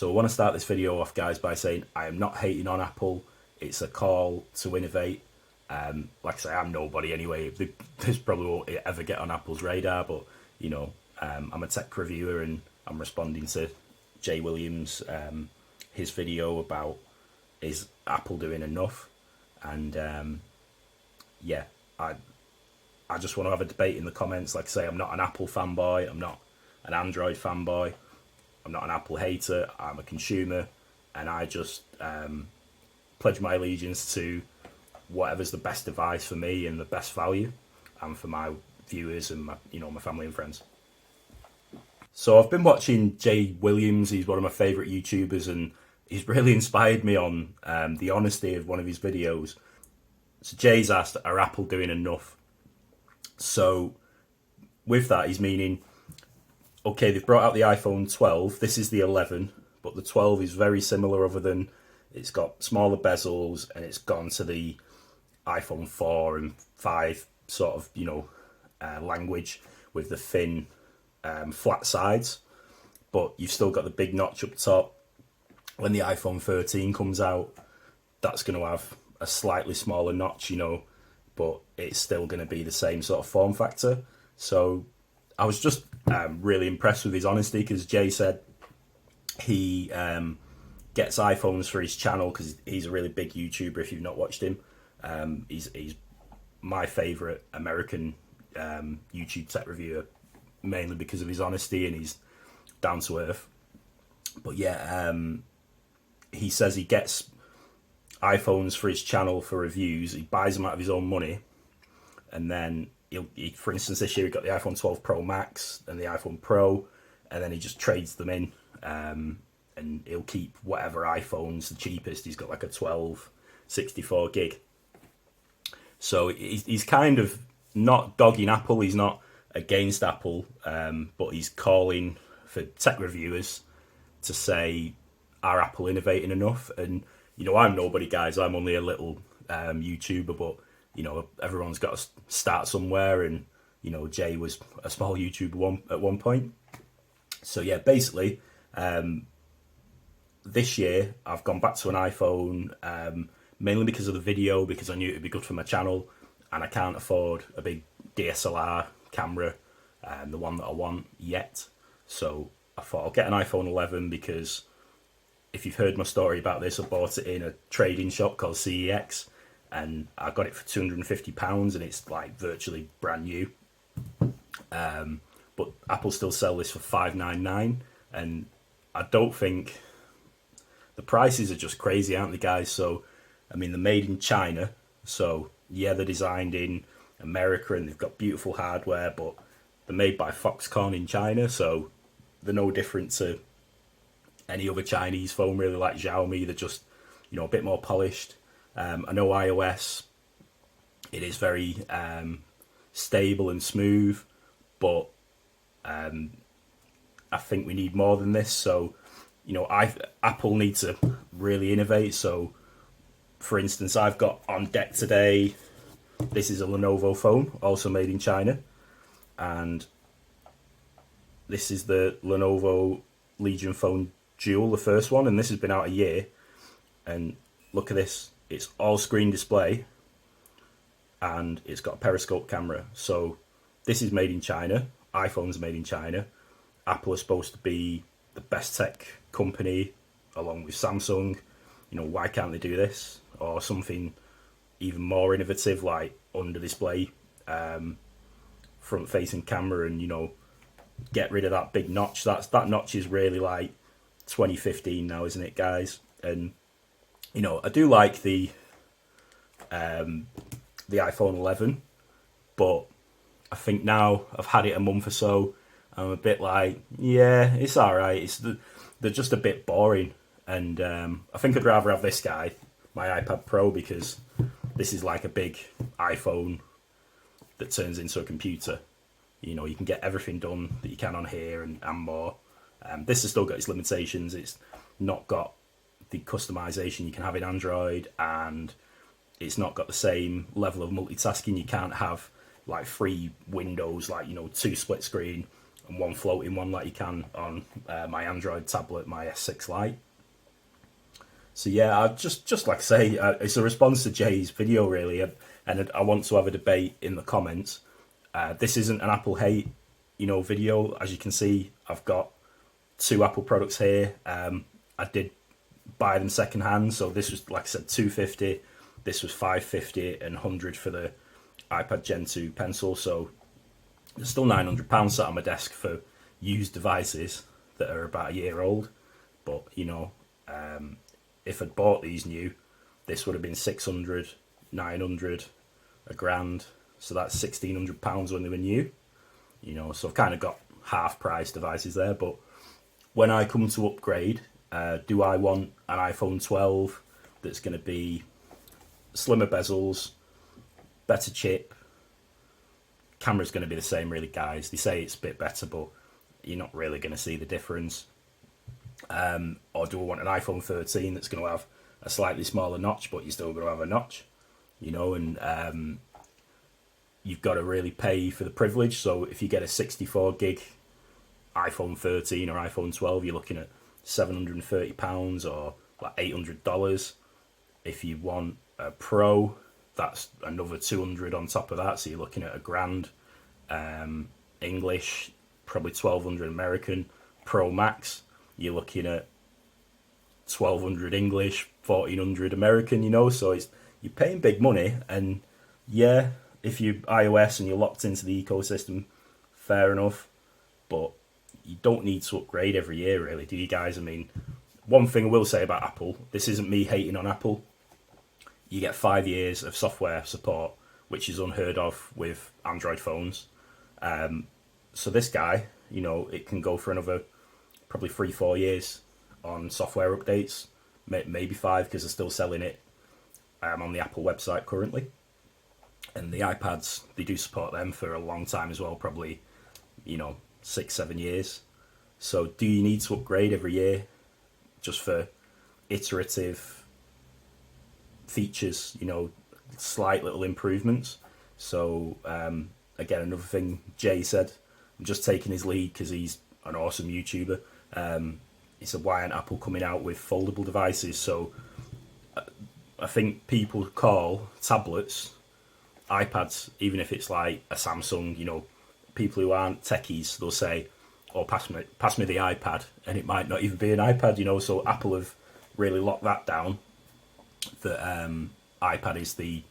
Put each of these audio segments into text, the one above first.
So I want to start this video off, guys, by saying I am not hating on Apple. It's a call to innovate. Like I say, I'm nobody anyway. This probably won't ever get on Apple's radar, but you know, I'm a tech reviewer and I'm responding to J.Williams, his video about is Apple doing enough, and yeah, I just want to have a debate in the comments. Like I say, I'm not an Apple fanboy. I'm not an Android fanboy. I'm not an Apple hater. I'm a consumer, and I just pledge my allegiance to whatever's the best device for me and the best value, and for my viewers and my family and friends. So I've been watching J.Williams. He's one of my favourite YouTubers, and he's really inspired me on the honesty of one of his videos. So Jay's asked, are Apple doing enough? So with that, he's meaning, okay, they've brought out the iPhone 12. This is the 11, but the 12 is very similar, other than it's got smaller bezels and it's gone to the iPhone 4 and 5 sort of, language with the thin flat sides. But you've still got the big notch up top. When the iPhone 13 comes out, that's going to have a slightly smaller notch, but it's still going to be the same sort of form factor. So I was just really impressed with his honesty, because Jay said he gets iPhones for his channel because he's a really big YouTuber. If you've not watched him, he's my favourite American YouTube tech reviewer, mainly because of his honesty and he's down to earth. But yeah, he says he gets iPhones for his channel for reviews. He buys them out of his own money, and then he, for instance, this year he got the iPhone 12 Pro Max and the iPhone Pro, and then he just trades them in, and he'll keep whatever iPhone's the cheapest. He's got like a 12 64 gig. So he's kind of not dogging Apple. He's not against Apple, but he's calling for tech reviewers to say, are Apple innovating enough? And I'm nobody, guys. I'm only a little YouTuber, but everyone's got to start somewhere, and Jay was a small YouTuber at one point. So yeah, basically, this year I've gone back to an iPhone, mainly because of the video, because I knew it would be good for my channel, and I can't afford a big DSLR camera, the one that I want yet. So I thought I'll get an iPhone 11, because if you've heard my story about this, I bought it in a trading shop called CEX, and I got it for £250, and it's like virtually brand new. But Apple still sell this for $599, and I don't think the prices are just crazy, aren't they, guys? So I mean, they're made in China, so yeah, they're designed in America and they've got beautiful hardware, but they're made by Foxconn in China, so they're no different to any other Chinese phone, really, like Xiaomi. They're just, a bit more polished. I know iOS, it is very stable and smooth, but I think we need more than this. So, Apple needs to really innovate. So, for instance, I've got on deck today, this is a Lenovo phone, also made in China, and this is the Lenovo Legion Phone Dual, the first one, and this has been out a year. And look at this, it's all screen display, and it's got a periscope camera. So this is made in China. iPhone's made in China. Apple is supposed to be the best tech company along with Samsung. Why can't they do this? Or something even more innovative, like under display front facing camera, and get rid of that big notch. That notch is really like 2015 now, isn't it, guys? And I do like the iPhone 11, but I think now I've had it a month or so, I'm a bit like, yeah, it's all right. They're just a bit boring, and I think I'd rather have this guy, my iPad Pro, because this is like a big iPhone that turns into a computer. You can get everything done that you can on here and more. This has still got its limitations. It's not got the customization you can have in Android, and it's not got the same level of multitasking. You can't have like 3 windows, like 2 split screen and one floating one like you can on my Android tablet, my S6 Lite. So yeah, I just like I say, it's a response to Jay's video really, and I want to have a debate in the comments. This isn't an Apple hate, video. As you can see, I've got 2 Apple products here. I did buy them second hand, so this was, like I said, $250. This was $550 and $100 for the iPad Gen 2 pencil. So there's still £900 sat on my desk for used devices that are about a year old. But if I'd bought these new, this would have been 600, 900, a grand. So that's £1,600 when they were new. So I've kind of got half price devices there. But when I come to upgrade, do I want an iPhone 12 that's going to be slimmer bezels, better chip? Camera's going to be the same, really, guys. They say it's a bit better, but you're not really going to see the difference. Or do I want an iPhone 13 that's going to have a slightly smaller notch, but you're still going to have a notch? And you've got to really pay for the privilege. So if you get a 64 gig iPhone 13 or iPhone 12, you're looking at £730 or like $800. If you want a Pro, that's another 200 on top of that, so you're looking at a grand. English, probably 1200 American. Pro Max, you're looking at 1200 English, 1400 American. So you're paying big money. And yeah, if you're iOS and you're locked into the ecosystem, fair enough, but you don't need to upgrade every year, really, do you guys? I mean, one thing I will say about Apple, this isn't me hating on Apple. You get 5 years of software support, which is unheard of with Android phones. So this guy, it can go for another probably 3-4 years on software updates, maybe 5, because they're still selling it on the Apple website currently. And the iPads, they do support them for a long time as well, probably 6-7 years. So do you need to upgrade every year just for iterative features, slight little improvements? So again, another thing Jay said, I'm just taking his lead because he's an awesome YouTuber. He said, why aren't Apple coming out with foldable devices? So I think people call tablets iPads, even if it's like a Samsung. People who aren't techies, they'll say, "Oh, pass me the iPad," and it might not even be an iPad. So Apple have really locked that down. That iPad is the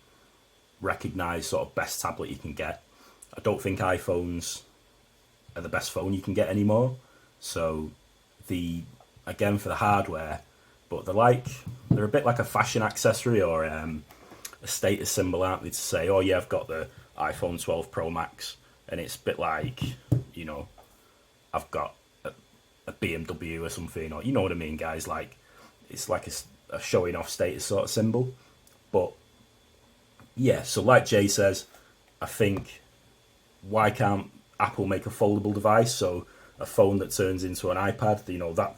recognised sort of best tablet you can get. I don't think iPhones are the best phone you can get anymore. So again for the hardware, but they're a bit like a fashion accessory or a status symbol, aren't they? To say, oh yeah, I've got the iPhone 12 Pro Max. And it's a bit like, I've got a BMW or something, or you know what I mean, guys? Like, it's like a showing off status sort of symbol. But yeah, so like Jay says, I think, why can't Apple make a foldable device? So a phone that turns into an iPad,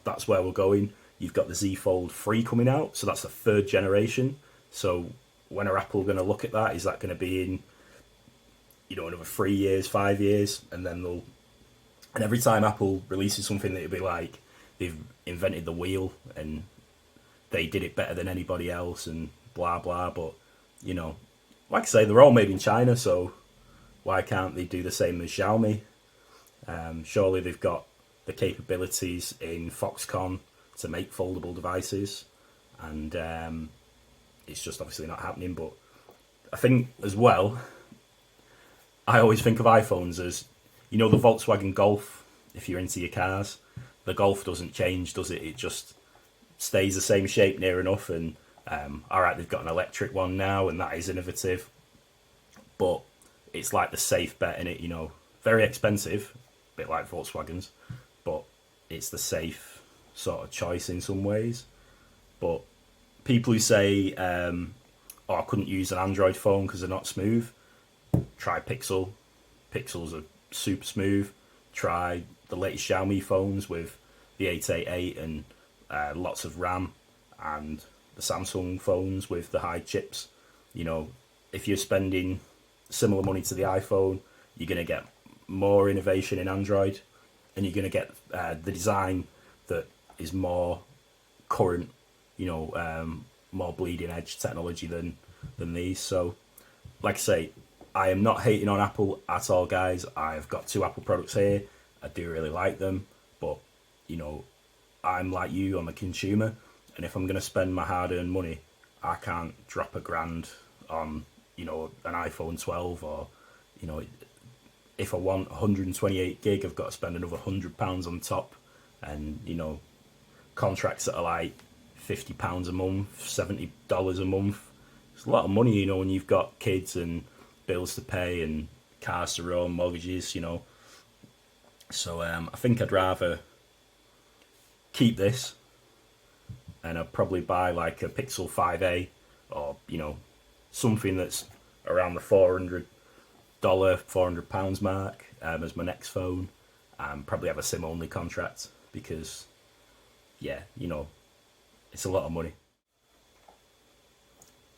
that's where we're going. You've got the Z Fold 3 coming out, so that's the 3rd generation. So when are Apple going to look at that? Is that going to be in another 3 years, 5 years, and then and every time Apple releases something, it'll be like they've invented the wheel and they did it better than anybody else and blah blah. But like I say, they're all made in China, so why can't they do the same as Xiaomi? Surely they've got the capabilities in Foxconn to make foldable devices, and it's just obviously not happening. But I think as well, I always think of iPhones as, the Volkswagen Golf, if you're into your cars. The Golf doesn't change, does it? It just stays the same shape near enough. And, alright, they've got an electric one now, and that is innovative. But it's like the safe bet in it, Very expensive, a bit like Volkswagens, but it's the safe sort of choice in some ways. But people who say, I couldn't use an Android phone because they're not smooth, try Pixel. Pixels are super smooth. Try the latest Xiaomi phones with the 888 and lots of RAM, and the Samsung phones with the high chips. If you're spending similar money to the iPhone, you're going to get more innovation in Android. and you're going to get the design that is more current, more bleeding edge technology than these. So, like I say, I am not hating on Apple at all, guys. I've got 2 Apple products here. I do really like them, but I'm like you, I'm a consumer, and if I'm going to spend my hard-earned money, I can't drop £1,000 on an iPhone 12, or if I want 128 gig, I've got to spend another £100 on top, and contracts that are like £50 a month, $70 a month. It's a lot of money, when you've got kids and bills to pay and cars to run, mortgages, So I think I'd rather keep this, and I'd probably buy like a Pixel 5a, or something that's around the £400 mark as my next phone. Probably have a SIM only contract, because it's a lot of money.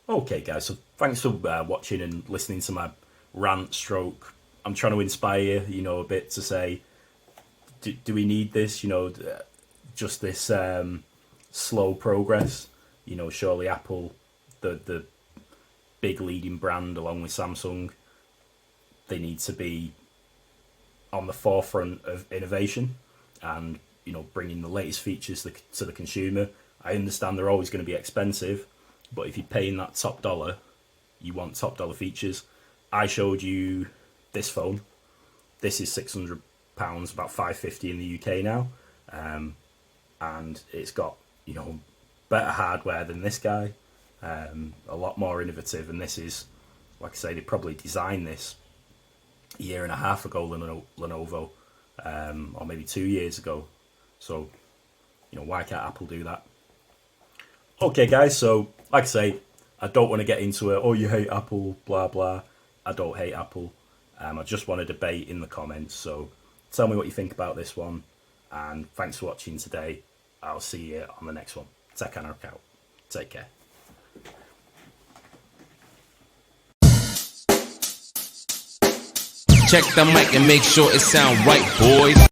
Okay, guys, so thanks for watching and listening to my rant stroke. I'm trying to inspire you, a bit, to say, do we need this? Just this slow progress. Surely Apple, the big leading brand along with Samsung, they need to be on the forefront of innovation and bringing the latest features to the consumer. I understand they're always going to be expensive, but if you're paying that top dollar, you want top dollar features. I showed you this phone. This is £600, about $550 in the UK now, and it's got better hardware than this guy, a lot more innovative. And this is, like I say, they probably designed this a year and a half ago, Lenovo, or maybe 2 years ago. So why can't Apple do that? Okay, guys, so like I say, I don't want to get into it, oh, you hate Apple, blah blah. I don't hate Apple. I just want to debate in the comments. So tell me what you think about this one, and thanks for watching today. I'll see you on the next one. Tech Anarch out. Take care. Check the mic and make sure it sound right, boys.